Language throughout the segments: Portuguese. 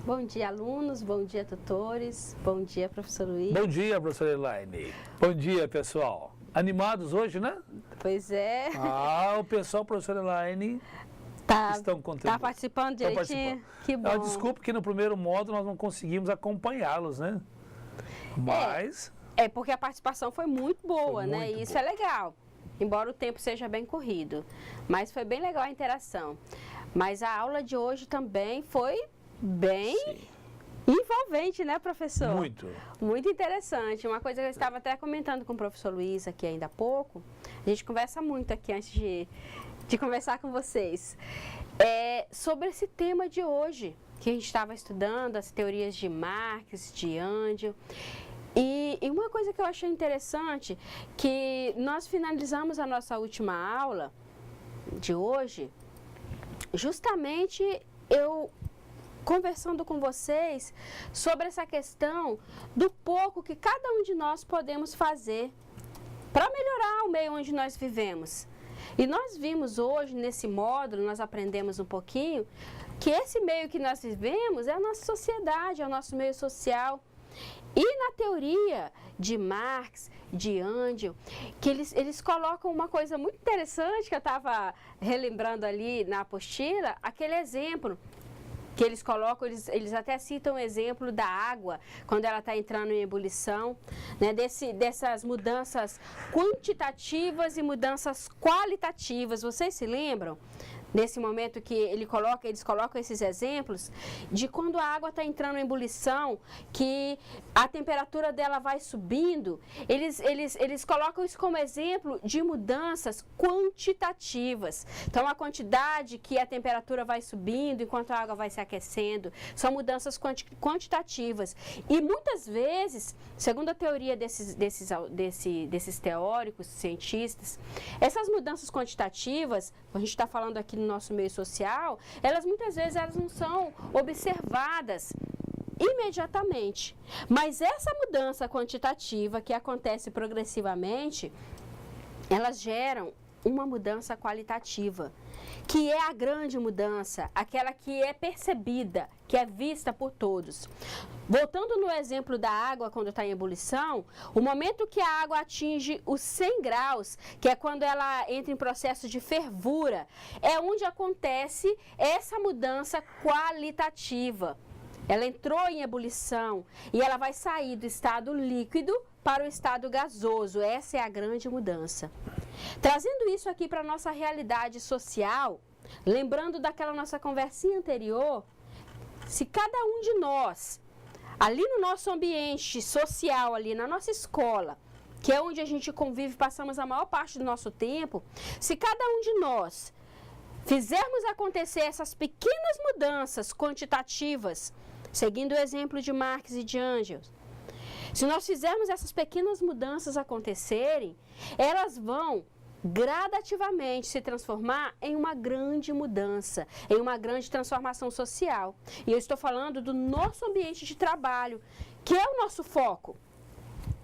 Bom dia, alunos. Bom dia, tutores. Bom dia, professor Luiz. Bom dia, professora Elaine. Bom dia, pessoal. Animados hoje, né? Pois é. O pessoal, professora Elaine, estão contribuindo. Tá participando direitinho? Que bom. Desculpa que no primeiro módulo nós não conseguimos acompanhá-los, né? Mas... É porque a participação foi muito boa, Foi né? muito E isso boa. é legal. Embora o tempo seja bem corrido. Mas foi bem legal a interação. Mas a aula de hoje também foi bem envolvente, né, professor? Muito. Muito interessante. Uma coisa que eu estava até comentando com o professor Luiz aqui ainda há pouco. A gente conversa muito aqui antes de conversar com vocês. Sobre esse tema de hoje, que a gente estava estudando, as teorias de Marx, de Angel. E uma coisa que eu achei interessante, que nós finalizamos a nossa última aula de hoje, justamente eu conversando com vocês sobre essa questão do pouco que cada um de nós podemos fazer para melhorar o meio onde nós vivemos. E nós vimos hoje, nesse módulo, nós aprendemos um pouquinho, que esse meio que nós vivemos é a nossa sociedade, é o nosso meio social. E na teoria de Marx, de Angel, que eles colocam uma coisa muito interessante, que eu estava relembrando ali na apostila, aquele exemplo que eles colocam, eles até citam o exemplo da água, quando ela está entrando em ebulição, né, dessas mudanças quantitativas e mudanças qualitativas. Vocês se lembram? Nesse momento que eles colocam esses exemplos de quando a água está entrando em ebulição, que a temperatura dela vai subindo, eles colocam isso como exemplo de mudanças quantitativas. Então, a quantidade que a temperatura vai subindo enquanto a água vai se aquecendo, são mudanças quantitativas. E muitas vezes, segundo a teoria desses teóricos, cientistas, essas mudanças quantitativas, a gente está falando aqui no nosso meio social, elas muitas vezes não são observadas imediatamente. Mas essa mudança quantitativa que acontece progressivamente, elas geram uma mudança qualitativa, que é a grande mudança, aquela que é percebida, que é vista por todos. Voltando no exemplo da água quando está em ebulição, o momento que a água atinge os 100 graus, que é quando ela entra em processo de fervura, é onde acontece essa mudança qualitativa. Ela entrou em ebulição e ela vai sair do estado líquido para o estado gasoso. Essa é a grande mudança. Trazendo isso aqui para a nossa realidade social, lembrando daquela nossa conversinha anterior, se cada um de nós, ali no nosso ambiente social, ali na nossa escola, que é onde a gente convive, passamos a maior parte do nosso tempo, se cada um de nós fizermos acontecer essas pequenas mudanças quantitativas, seguindo o exemplo de Marx e de Engels, se nós fizermos essas pequenas mudanças acontecerem, elas vão gradativamente se transformar em uma grande mudança, em uma grande transformação social. E eu estou falando do nosso ambiente de trabalho, que é o nosso foco.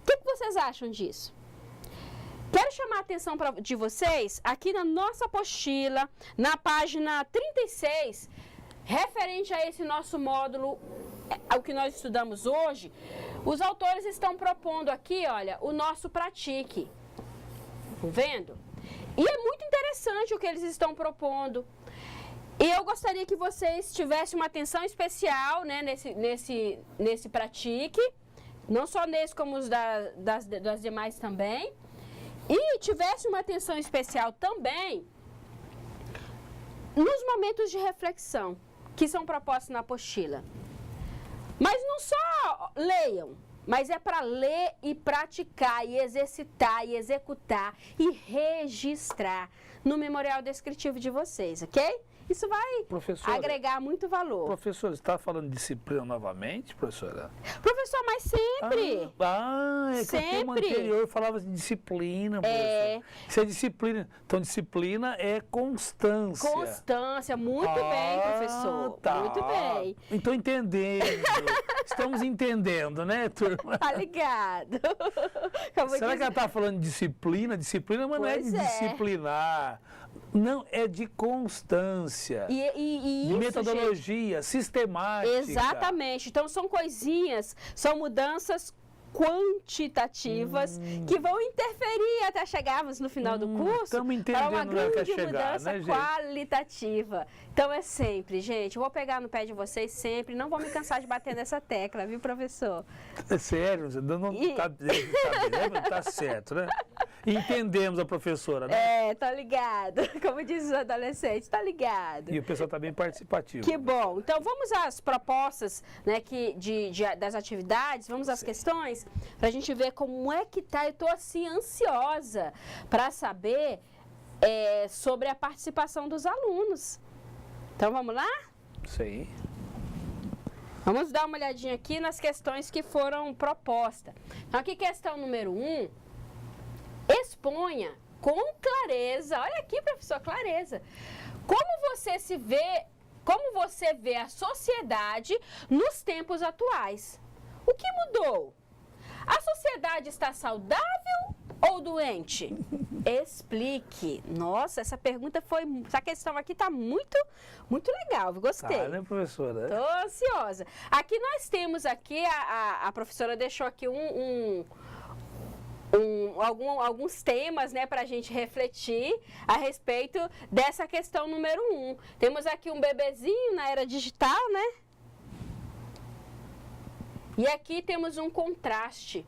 O que vocês acham disso? Quero chamar a atenção de vocês aqui na nossa apostila, na página 36, referente a esse nosso módulo, ao que nós estudamos hoje. Os autores estão propondo aqui, olha, o nosso pratique. Estão vendo? E é muito interessante o que eles estão propondo. E eu gostaria que vocês tivessem uma atenção especial, né, nesse pratique. Não só nesse, como os das demais também. E tivesse uma atenção especial também nos momentos de reflexão que são propostos na apostila. Mas não só leiam, mas é para ler e praticar, e exercitar, e executar, e registrar no memorial descritivo de vocês, ok? Isso vai agregar muito valor. Professora, você está falando de disciplina novamente, professora? Professor, mas sempre. É que o tema anterior falava de disciplina, professora. Isso é disciplina. Então, disciplina é constância. Constância, muito bem, professor. Tá. Muito bem. Então, entendendo. Estamos entendendo, né, turma? Tá ligado. Será que ela está falando de disciplina? Disciplina, mas não é de disciplinar. Não, é de constância, de isso, metodologia, gente, sistemática. Exatamente. Então, são coisinhas, são mudanças quantitativas que vão interferir até chegarmos no final do curso para uma grande mudança qualitativa. Então é sempre, gente, eu vou pegar no pé de vocês sempre, não vou me cansar de bater nessa tecla, viu, professor? É sério, não tá certo, né? Entendemos a professora, né? Tá ligado. Como diz os adolescentes, tá ligado. E o pessoal tá bem participativo. Que bom. Então vamos às propostas, né, das atividades, vamos às questões, para a gente ver como é que tá. Eu estou assim ansiosa para saber sobre a participação dos alunos. Então vamos lá? Sim. Vamos dar uma olhadinha aqui nas questões que foram propostas. Então aqui questão número 1. Exponha com clareza, olha aqui, professor, clareza, como você vê a sociedade nos tempos atuais. O que mudou? A sociedade está saudável ou doente? Explique. Nossa, essa questão aqui está muito legal, gostei. Tá, né, professora? Estou ansiosa. Aqui nós temos a professora deixou aqui alguns temas, né, para a gente refletir a respeito dessa questão número 1. Temos aqui um bebezinho na era digital, né? E aqui temos um contraste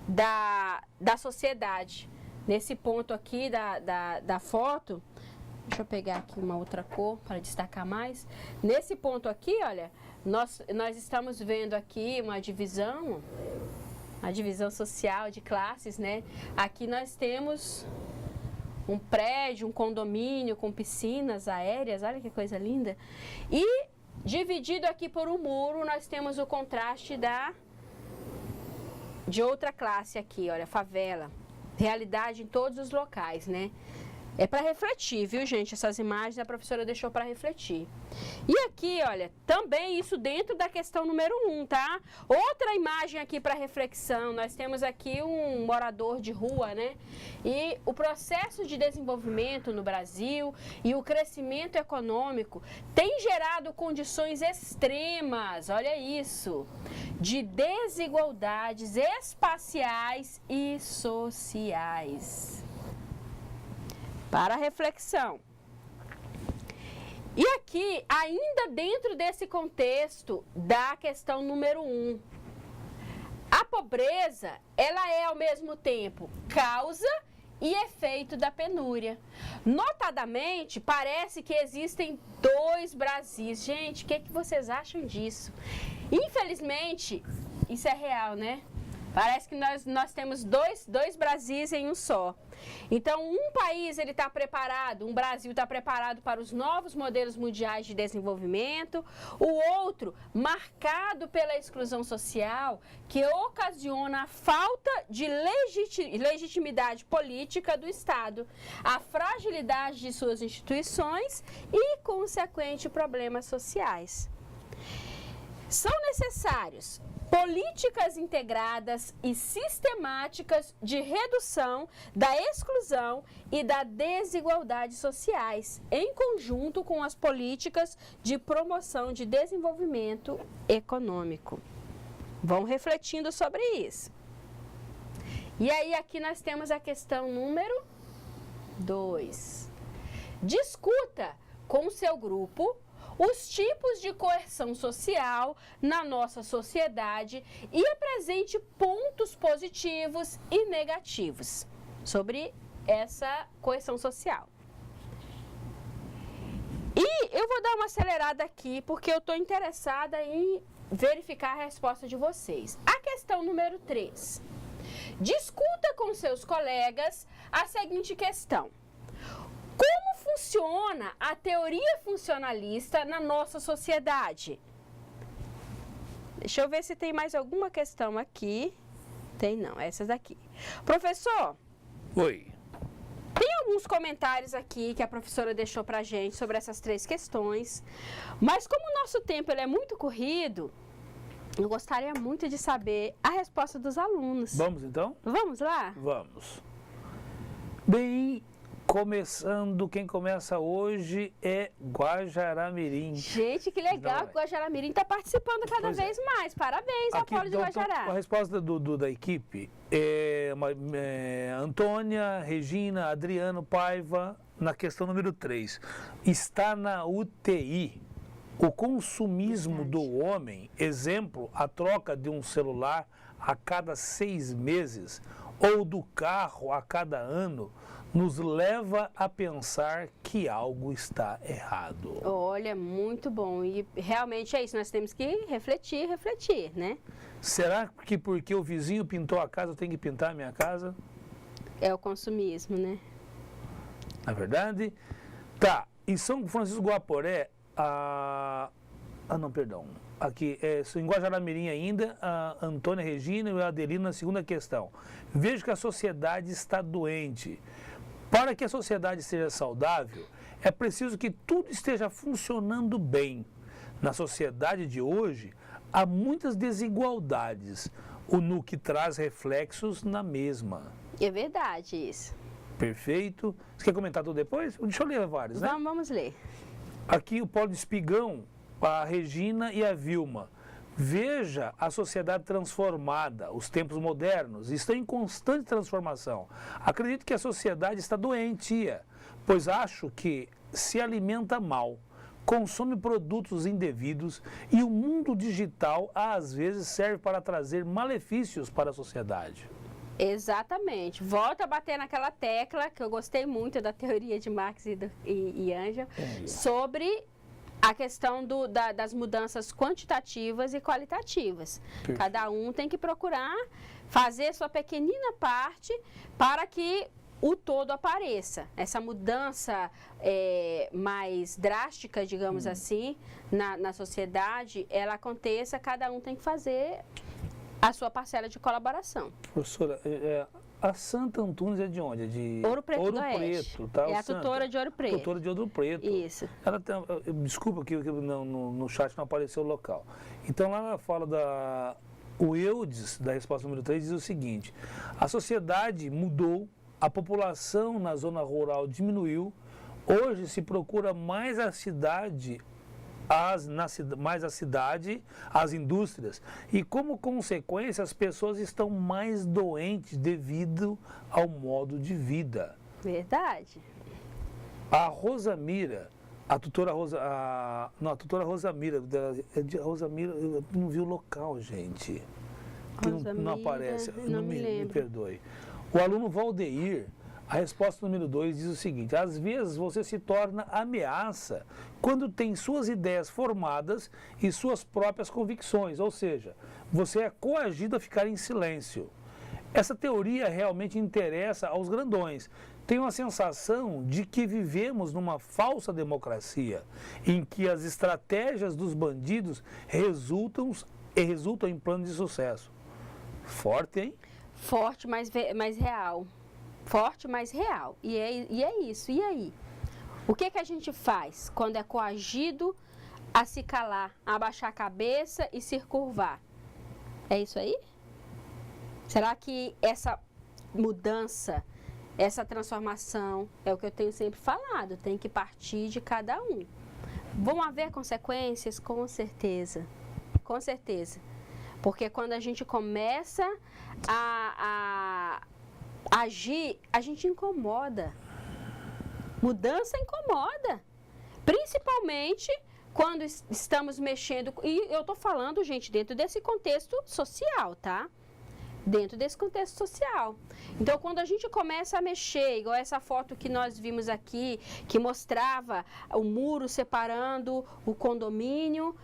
da sociedade. Nesse ponto aqui da foto, deixa eu pegar aqui uma outra cor para destacar mais. Nesse ponto aqui, olha, nós estamos vendo aqui uma divisão social de classes, né? Aqui nós temos um prédio, um condomínio com piscinas aéreas, olha que coisa linda. E dividido aqui por um muro, nós temos o contraste de outra classe aqui, olha, favela. Realidade em todos os locais, né? É para refletir, viu, gente? Essas imagens a professora deixou para refletir. E aqui, olha, também isso dentro da questão número 1, tá? Outra imagem aqui para reflexão. Nós temos aqui um morador de rua, né? E o processo de desenvolvimento no Brasil e o crescimento econômico tem gerado condições extremas, olha isso, de desigualdades espaciais e sociais. Para reflexão. E aqui, ainda dentro desse contexto da questão número 1, a pobreza, ela é ao mesmo tempo causa e efeito da penúria. Notadamente, parece que existem 2 Brasis. Gente, o que vocês acham disso? Infelizmente, isso é real, né? Parece que nós temos dois Brasis em um só. Então, um país ele está preparado, um Brasil está preparado para os novos modelos mundiais de desenvolvimento, o outro marcado pela exclusão social, que ocasiona a falta de legitimidade política do Estado, a fragilidade de suas instituições e, consequente, problemas sociais. São necessários políticas integradas e sistemáticas de redução da exclusão e da desigualdade sociais, em conjunto com as políticas de promoção de desenvolvimento econômico. Vão refletindo sobre isso. E aí aqui nós temos a questão número 2. Discuta com o seu grupo os tipos de coerção social na nossa sociedade e apresente pontos positivos e negativos sobre essa coerção social. E eu vou dar uma acelerada aqui, porque eu estou interessada em verificar a resposta de vocês. A questão número 3. Discuta com seus colegas a seguinte questão: como funciona a teoria funcionalista na nossa sociedade? Deixa eu ver se tem mais alguma questão aqui. Tem não, essas daqui. Professor. Oi. Tem alguns comentários aqui que a professora deixou pra gente sobre essas 3 questões. Mas como o nosso tempo ele é muito corrido, eu gostaria muito de saber a resposta dos alunos. Vamos então? Vamos lá? Vamos. Bem, quem começa hoje é Guajará-Mirim. Gente, que legal que o Guajará-Mirim está participando cada vez mais. Parabéns ao Polo de Guajará. A resposta da equipe é Antônia, Regina, Adriano, Paiva, na questão número 3. Está na UTI. O consumismo do homem, exemplo, a troca de um celular a cada 6 meses ou do carro a cada ano, nos leva a pensar que algo está errado. Olha, muito bom. E realmente é isso, nós temos que refletir, né? Será que porque o vizinho pintou a casa, eu tenho que pintar a minha casa? É o consumismo, né? Na verdade? Tá, em São Francisco do Guaporé, aqui, em Guajará-Mirim ainda, a Antônia Regina e o Adelino na segunda questão. Vejo que a sociedade está doente. Para que a sociedade esteja saudável, é preciso que tudo esteja funcionando bem. Na sociedade de hoje, há muitas desigualdades, o que traz reflexos na mesma. É verdade isso. Perfeito. Você quer comentar tudo depois? Deixa eu ler vários, né? Vamos ler. Aqui o Polo de Espigão, a Regina e a Vilma. Veja a sociedade transformada, os tempos modernos estão em constante transformação. Acredito que a sociedade está doentia, pois acho que se alimenta mal, consome produtos indevidos e o mundo digital às vezes serve para trazer malefícios para a sociedade. Exatamente. Volta a bater naquela tecla que eu gostei muito da teoria de Marx e Engels sobre a questão das mudanças quantitativas e qualitativas. Perfeito. Cada um tem que procurar fazer sua pequenina parte para que o todo apareça. Essa mudança mais drástica, digamos assim, na sociedade, ela aconteça, cada um tem que fazer a sua parcela de colaboração. Professora, a Santa Antunes é de onde? É de Ouro Preto do Oeste. Preto, tá? É a tutora de Ouro Preto. Tutora de Ouro Preto. Isso. Ela tem, desculpa que no chat não apareceu o local. Então lá ela fala o Eudes, da resposta número 3, diz o seguinte: a sociedade mudou, a população na zona rural diminuiu, hoje se procura mais a cidade, as indústrias, e como consequência as pessoas estão mais doentes devido ao modo de vida. Verdade. A Rosamira, a tutora Rosamira, Rosamira, eu não vi o local, gente. Não aparece, não me perdoe. O aluno Valdeir, a resposta número 2 diz o seguinte: às vezes você se torna ameaça quando tem suas ideias formadas e suas próprias convicções, ou seja, você é coagido a ficar em silêncio. Essa teoria realmente interessa aos grandões. Tenho a sensação de que vivemos numa falsa democracia, em que as estratégias dos bandidos resultam em planos de sucesso. Forte, hein? Forte, mas real. Forte, mas real. E é isso. E aí? O que a gente faz quando é coagido a se calar, a abaixar a cabeça e se curvar? É isso aí? Será que essa mudança, essa transformação, é o que eu tenho sempre falado, tem que partir de cada um. Vão haver consequências? Com certeza. Com certeza. Porque quando a gente começa a agir, a gente incomoda. Mudança incomoda. Principalmente quando estamos mexendo... E eu estou falando, gente, dentro desse contexto social, tá? Dentro desse contexto social. Então, quando a gente começa a mexer, igual essa foto que nós vimos aqui, que mostrava o muro separando o condomínio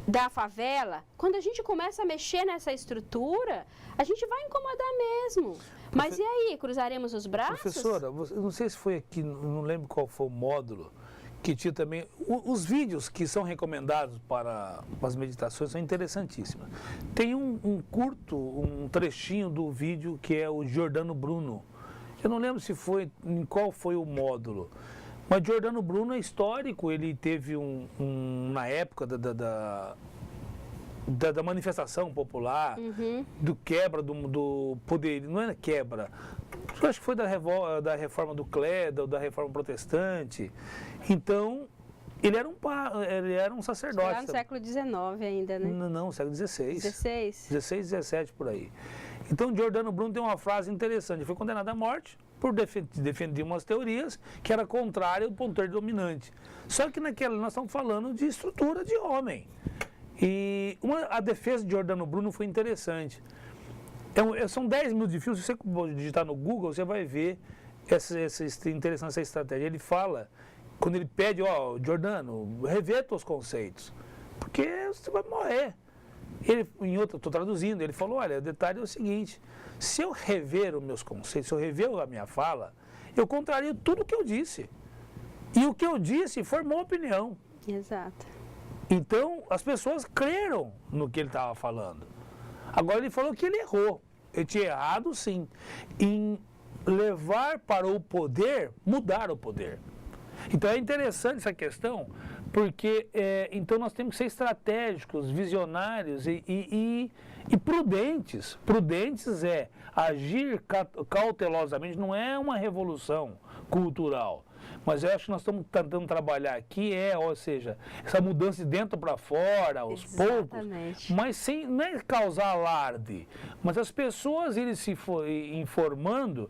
da favela, quando a gente começa a mexer nessa estrutura, a gente vai incomodar mesmo. Mas e aí, cruzaremos os braços? Professora, não sei se foi aqui, não lembro qual foi o módulo, que tinha também... Os vídeos que são recomendados para as meditações são interessantíssimos. Tem um trechinho do vídeo que é o Giordano Bruno. Eu não lembro em qual foi o módulo. Mas Giordano Bruno é histórico, ele teve na época da manifestação popular, do quebra do poder, não é quebra, eu acho que foi da reforma do clero, da reforma protestante. Então, ele era um sacerdote. Lá no século XIX ainda, né? Não, século XVI. 16? 16, 17, por aí. Então, Giordano Bruno tem uma frase interessante. Ele foi condenado à morte por defender umas teorias que era contrária ao poder dominante. Só que nós estamos falando de estrutura de homem. E a defesa de Giordano Bruno foi interessante. São 10 minutos de filme. Se você digitar no Google, você vai ver interessante essa estratégia. Ele fala, quando ele pede, Giordano, revê teus conceitos, porque você vai morrer. Estou traduzindo, ele falou, olha, o detalhe é o seguinte, se eu rever os meus conceitos, se eu rever a minha fala, eu contrario tudo o que eu disse. E o que eu disse formou opinião. Exato. Então, as pessoas creram no que ele estava falando. Agora, ele falou que ele errou. Ele tinha errado, sim, em levar para o poder, mudar o poder. Então, é interessante essa questão, porque então nós temos que ser estratégicos, visionários e prudentes. Prudentes é agir cautelosamente, não é uma revolução cultural. Mas eu acho que nós estamos tentando trabalhar aqui, ou seja, essa mudança de dentro para fora, aos poucos, mas sem não é causar alarde, mas as pessoas irem se informando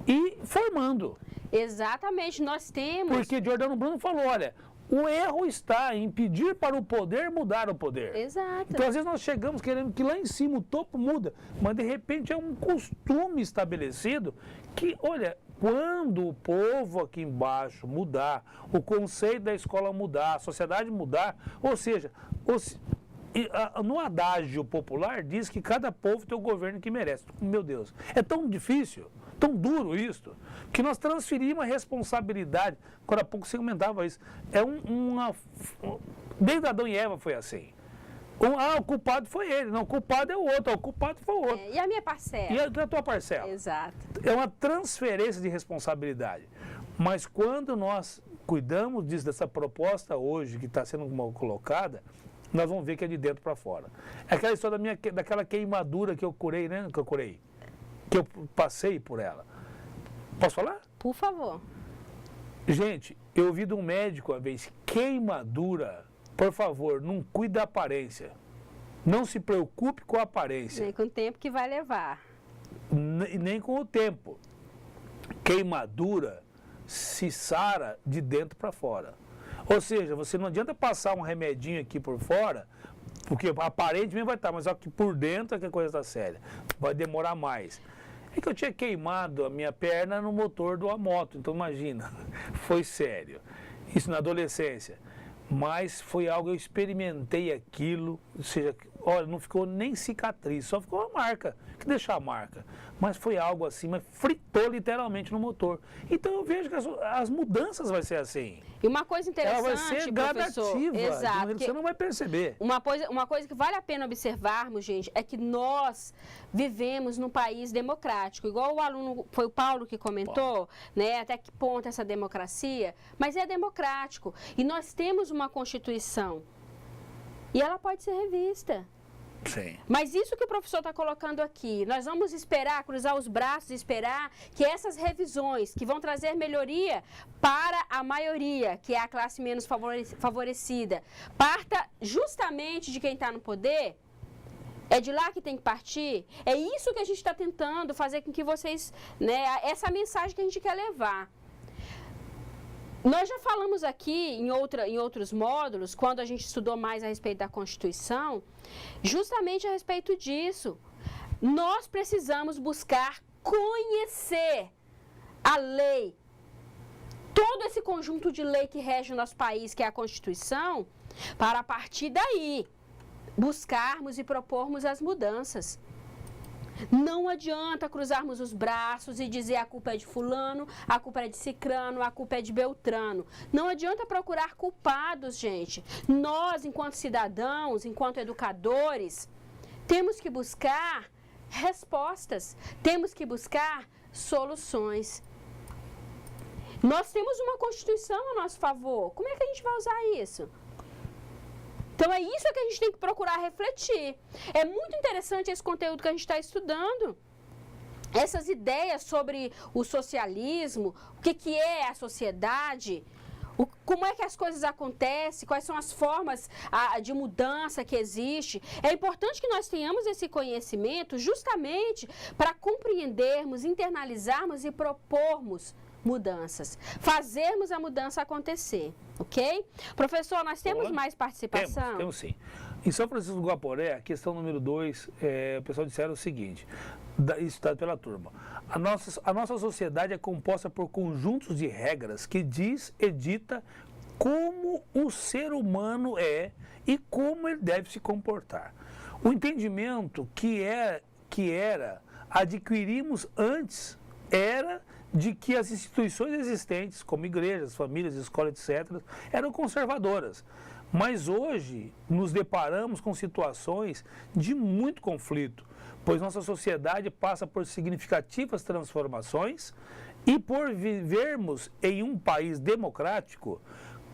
e formando. Exatamente, nós temos... Porque Giordano Bruno falou, olha, o erro está em pedir para o poder mudar o poder. Exato. Então, às vezes, nós chegamos querendo que lá em cima o topo muda, mas, de repente, é um costume estabelecido que, olha, quando o povo aqui embaixo mudar, o conceito da escola mudar, a sociedade mudar, ou seja, no adágio popular diz que cada povo tem o governo que merece. Meu Deus, é tão difícil, tão duro isso, que nós transferimos a responsabilidade. Agora há pouco você comentava isso. Desde Adão e Eva foi assim. O culpado foi ele, não, o culpado é o outro, o culpado foi o outro. E a minha parcela? E a tua parcela? Exato. É uma transferência de responsabilidade. Mas quando nós cuidamos dessa proposta hoje, que está sendo colocada, nós vamos ver que é de dentro para fora. É aquela história daquela queimadura que eu curei, né? Que eu passei por ela. Posso falar? Por favor. Gente, eu ouvi de um médico uma vez, queimadura, por favor, não cuide da aparência. Não se preocupe com a aparência. Nem com o tempo que vai levar. Nem com o tempo. Queimadura se sara de dentro para fora. Ou seja, você não adianta passar um remedinho aqui por fora, porque aparentemente vai estar, mas aqui por dentro é que a coisa está séria. Vai demorar mais. É que eu tinha queimado a minha perna no motor de uma moto, então imagina, foi sério. Isso na adolescência. Mas foi algo, eu experimentei aquilo, ou seja, olha, não ficou nem cicatriz, só ficou uma marca, que deixar a marca. Mas foi algo assim, mas fritou literalmente no motor. Então eu vejo que as mudanças vai ser assim. E uma coisa interessante, ela vai ser gradativa, exato, você não vai perceber. Uma coisa que vale a pena observarmos, gente, é que nós vivemos num país democrático. Igual o aluno, foi o Paulo que comentou, né, até que ponto essa democracia, mas é democrático. E nós temos uma Constituição. E ela pode ser revista. Sim. Mas isso que o professor está colocando aqui, nós vamos esperar, cruzar os braços e esperar que essas revisões, que vão trazer melhoria para a maioria, que é a classe menos favorecida, parta justamente de quem está no poder. É de lá que tem que partir. É isso que a gente está tentando fazer com que vocês, né, essa mensagem que a gente quer levar. Nós já falamos aqui em outros módulos, quando a gente estudou mais a respeito da Constituição, justamente a respeito disso. Nós precisamos buscar conhecer a lei, todo esse conjunto de lei que rege o nosso país, que é a Constituição, para a partir daí buscarmos e propormos as mudanças. Não adianta cruzarmos os braços e dizer a culpa é de fulano, a culpa é de cicrano, a culpa é de beltrano. Não adianta procurar culpados, gente. Nós, enquanto cidadãos, enquanto educadores, temos que buscar respostas, temos que buscar soluções. Nós temos uma Constituição a nosso favor. Como é que a gente vai usar isso? Então é isso que a gente tem que procurar refletir. É muito interessante esse conteúdo que a gente está estudando. Essas ideias sobre o socialismo, o que é a sociedade, como é que as coisas acontecem, quais são as formas de mudança que existe. É importante que nós tenhamos esse conhecimento justamente para compreendermos, internalizarmos e propormos mudanças, fazermos a mudança acontecer, ok? Professor, nós temos mais participação? Temos sim. Em São Francisco do Guaporé, a questão número 2, o pessoal disseram o seguinte, isso está pela turma. A nossa sociedade é composta por conjuntos de regras que edita como o ser humano é e como ele deve se comportar. O entendimento adquirimos antes era de que as instituições existentes, como igrejas, famílias, escolas, etc., eram conservadoras. Mas hoje nos deparamos com situações de muito conflito, pois nossa sociedade passa por significativas transformações e por vivermos em um país democrático,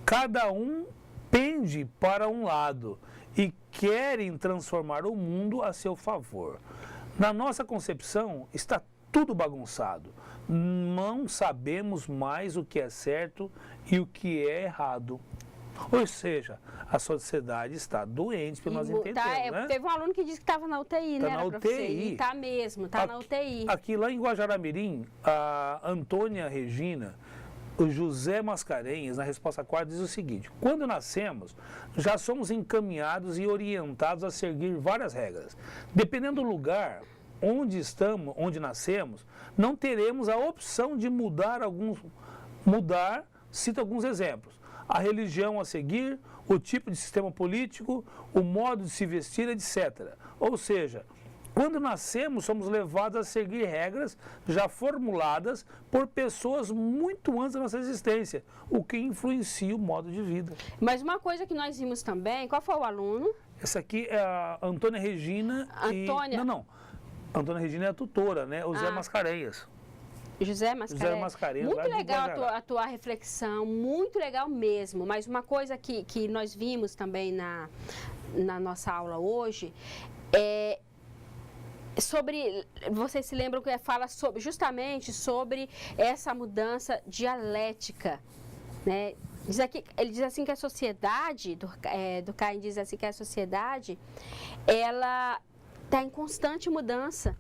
cada um pende para um lado e querem transformar o mundo a seu favor. Na nossa concepção está tudo bagunçado. Não sabemos mais o que é certo e o que é errado. Ou seja, a sociedade está doente, porque nós entendemos, né? Teve um aluno que disse que estava na UTI, né, na UTI. Está mesmo, está na UTI. Aqui lá em Guajará-Mirim, a Antônia Regina, o José Mascarenhas, na resposta 4, diz o seguinte: quando nascemos, já somos encaminhados e orientados a seguir várias regras. Dependendo do lugar onde estamos, onde nascemos, não teremos a opção de cito alguns exemplos. A religião a seguir, o tipo de sistema político, o modo de se vestir, etc. Ou seja, quando nascemos, somos levados a seguir regras já formuladas por pessoas muito antes da nossa existência, o que influencia o modo de vida. Mas uma coisa que nós vimos também, qual foi o aluno? Essa aqui é a Antônia Regina. Antônia? Não. Antônia Regina é a tutora, né? O Zé Mascarenhas. José Mascarenhas. Muito legal a tua reflexão, muito legal mesmo. Mas uma coisa que nós vimos também na nossa aula hoje é sobre, vocês se lembram que fala justamente sobre essa mudança dialética, né? Ele diz assim que a sociedade, do Caim diz assim que a sociedade, ela está em constante mudança.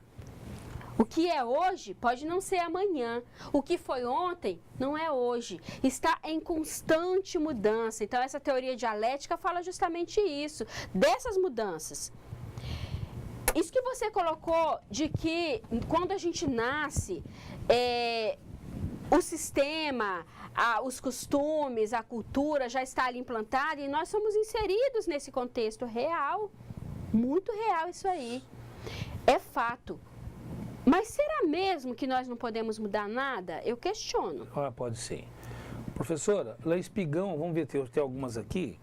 O que é hoje pode não ser amanhã. O que foi ontem não é hoje. Está em constante mudança. Então, essa teoria dialética fala justamente isso, dessas mudanças. Isso que você colocou de que quando a gente nasce, o sistema, os costumes, a cultura já está ali implantada e nós somos inseridos nesse contexto real. Muito real isso aí. É fato. Mas será mesmo que nós não podemos mudar nada? Eu questiono. Pode sim. Professora, lá em Espigão, vamos ver, tem algumas aqui,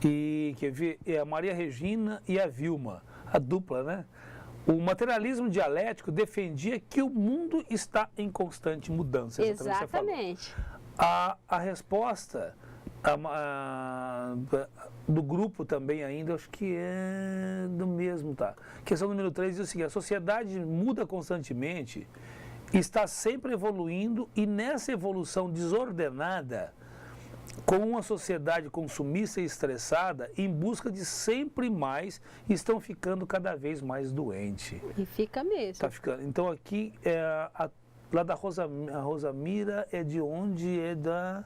e quer ver, é a Maria Regina e a Vilma, a dupla, né? O materialismo dialético defendia que o mundo está em constante mudança. Exatamente. A resposta do grupo também ainda, acho que é do mesmo, tá? Questão número 3 diz o seguinte: a sociedade muda constantemente, está sempre evoluindo e nessa evolução desordenada, com uma sociedade consumista e estressada, em busca de sempre mais, estão ficando cada vez mais doentes. E fica mesmo. Tá ficando. Então aqui, lá da Rosamira é de onde? É da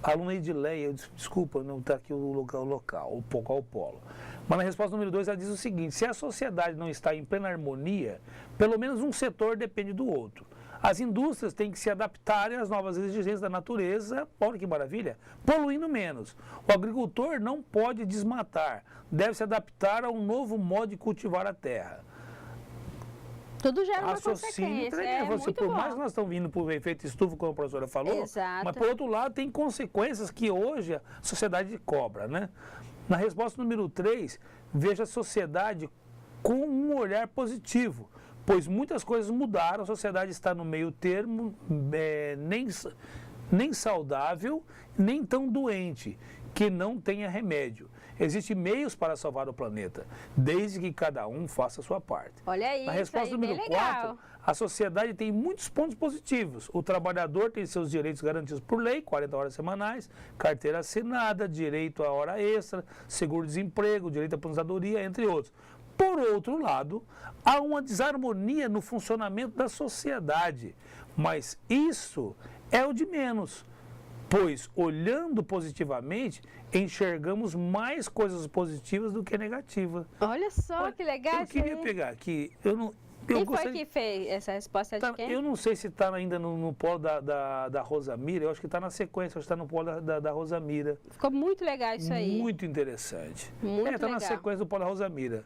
aluna Edileia, desculpa, não está aqui o local, qual o polo. Mas na resposta número 2 ela diz o seguinte: se a sociedade não está em plena harmonia, pelo menos um setor depende do outro. As indústrias têm que se adaptarem às novas exigências da natureza, olha que maravilha, poluindo menos. O agricultor não pode desmatar, deve se adaptar a um novo modo de cultivar a terra. Tudo gera uma consequência. Por mais que nós estamos vindo por efeito estufa, como a professora falou, exato, mas por outro lado tem consequências que hoje a sociedade cobra, né? Na resposta número 3, veja a sociedade com um olhar positivo, pois muitas coisas mudaram, a sociedade está no meio termo, nem saudável, nem tão doente, que não tenha remédio. Existem meios para salvar o planeta, desde que cada um faça a sua parte. Olha aí, Na resposta isso aí, número bem 4, legal. a sociedade tem muitos pontos positivos. O trabalhador tem seus direitos garantidos por lei, 40 horas semanais, carteira assinada, direito à hora extra, seguro-desemprego, direito à aposentadoria, entre outros. Por outro lado, há uma desarmonia no funcionamento da sociedade, mas isso é o de menos, pois, olhando positivamente, enxergamos mais coisas positivas do que negativas. Olha só que legal Eu isso queria aí. pegar aqui, Quem foi que fez essa resposta de quem? eu não sei se está ainda no polo da Rosamira, eu acho que está na sequência, acho que está no polo da Rosamira. Ficou muito legal isso aí. Muito interessante. Muito está na legal. sequência do polo da Rosamira.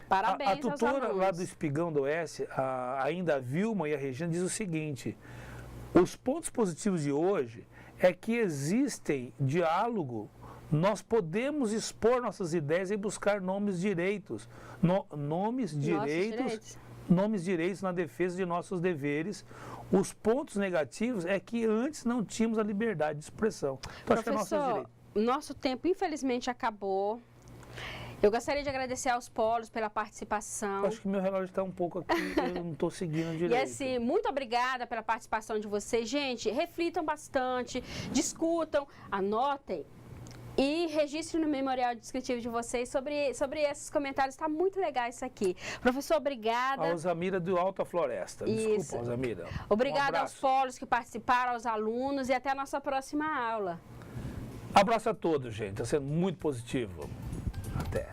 Parabéns A tutora aos lá alunos. do Espigão do Oeste, ainda a Vilma e a Regina, diz o seguinte: os pontos positivos de hoje é que existem diálogo, nós podemos expor nossas ideias e buscar nomes direitos na defesa de nossos deveres. Os pontos negativos é que antes não tínhamos a liberdade de expressão. Então, acho que é nossos Professor, direitos. nosso tempo infelizmente acabou. Eu gostaria de agradecer aos polos pela participação. Acho que meu relógio está um pouco aqui, eu não estou seguindo direito. E assim, muito obrigada pela participação de vocês. Gente, reflitam bastante, discutam, anotem e registrem no memorial descritivo de vocês sobre esses comentários. Está muito legal isso aqui. Professor, obrigada. A Rosamira do Alta Floresta. Desculpa, Isso. Rosamira. Obrigada Um aos abraço. polos que participaram, aos alunos e até a nossa próxima aula. Abraço a todos, gente. Está sendo muito positivo. Até.